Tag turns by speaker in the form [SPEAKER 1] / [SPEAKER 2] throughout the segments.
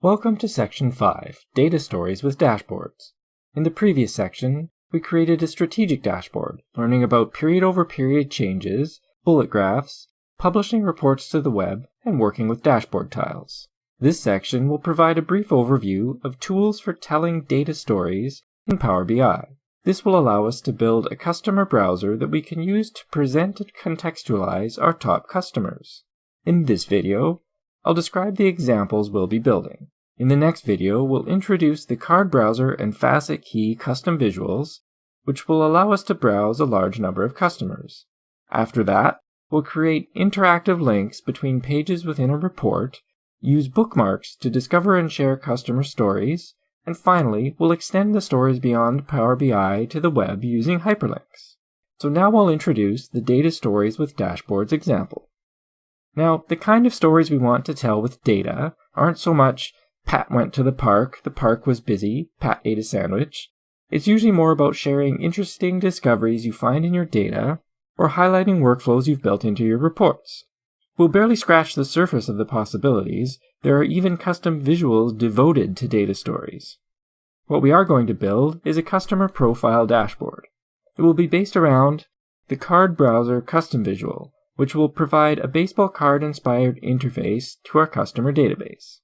[SPEAKER 1] Welcome to Section 5, Data Stories with Dashboards. In the previous section, we created a strategic dashboard, learning about period-over-period changes, bullet graphs, publishing reports to the web, and working with dashboard tiles. This section will provide a brief overview of tools for telling data stories in Power BI. This will allow us to build a customer browser that we can use to present and contextualize our top customers. In this video, I'll describe the examples we'll be building. In the next video, we'll introduce the card browser and facet key custom visuals, which will allow us to browse a large number of customers. After that, we'll create interactive links between pages within a report, use bookmarks to discover and share customer stories, and finally, we'll extend the stories beyond Power BI to the web using hyperlinks. So now I'll introduce the Data Stories with Dashboards example. Now, the kind of stories we want to tell with data aren't so much Pat went to the park was busy, Pat ate a sandwich. It's usually more about sharing interesting discoveries you find in your data or highlighting workflows you've built into your reports. We'll barely scratch the surface of the possibilities. There are even custom visuals devoted to data stories. What we are going to build is a customer profile dashboard. It will be based around the card browser custom visual, which will provide a baseball card-inspired interface to our customer database.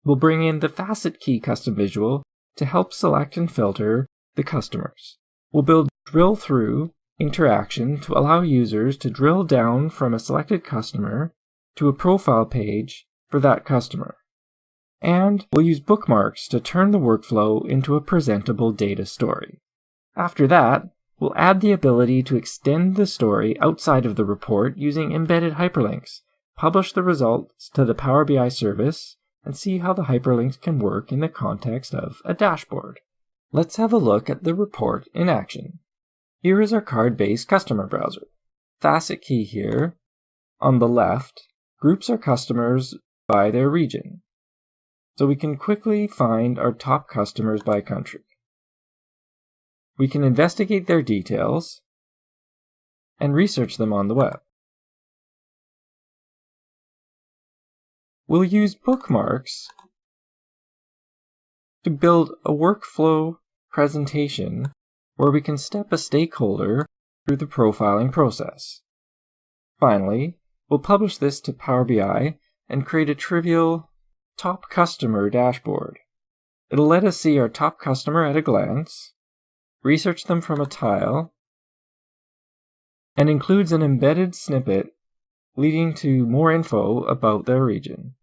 [SPEAKER 1] We'll bring in the facet key custom visual to help select and filter the customers. We'll build drill-through interaction to allow users to drill down from a selected customer to a profile page for that customer. And we'll use bookmarks to turn the workflow into a presentable data story. After that, we'll add the ability to extend the story outside of the report using embedded hyperlinks, publish the results to the Power BI service, and see how the hyperlinks can work in the context of a dashboard. Let's have a look at the report in action. Here is our card-based customer browser. Facet key here, on the left, groups our customers by their region, so we can quickly find our top customers by country. We can investigate their details and research them on the web. We'll use bookmarks to build a workflow presentation where we can step a stakeholder through the profiling process. Finally, we'll publish this to Power BI and create a trivial top customer dashboard. It'll let us see our top customer at a glance, research them from a tile, and includes an embedded snippet leading to more info about their region.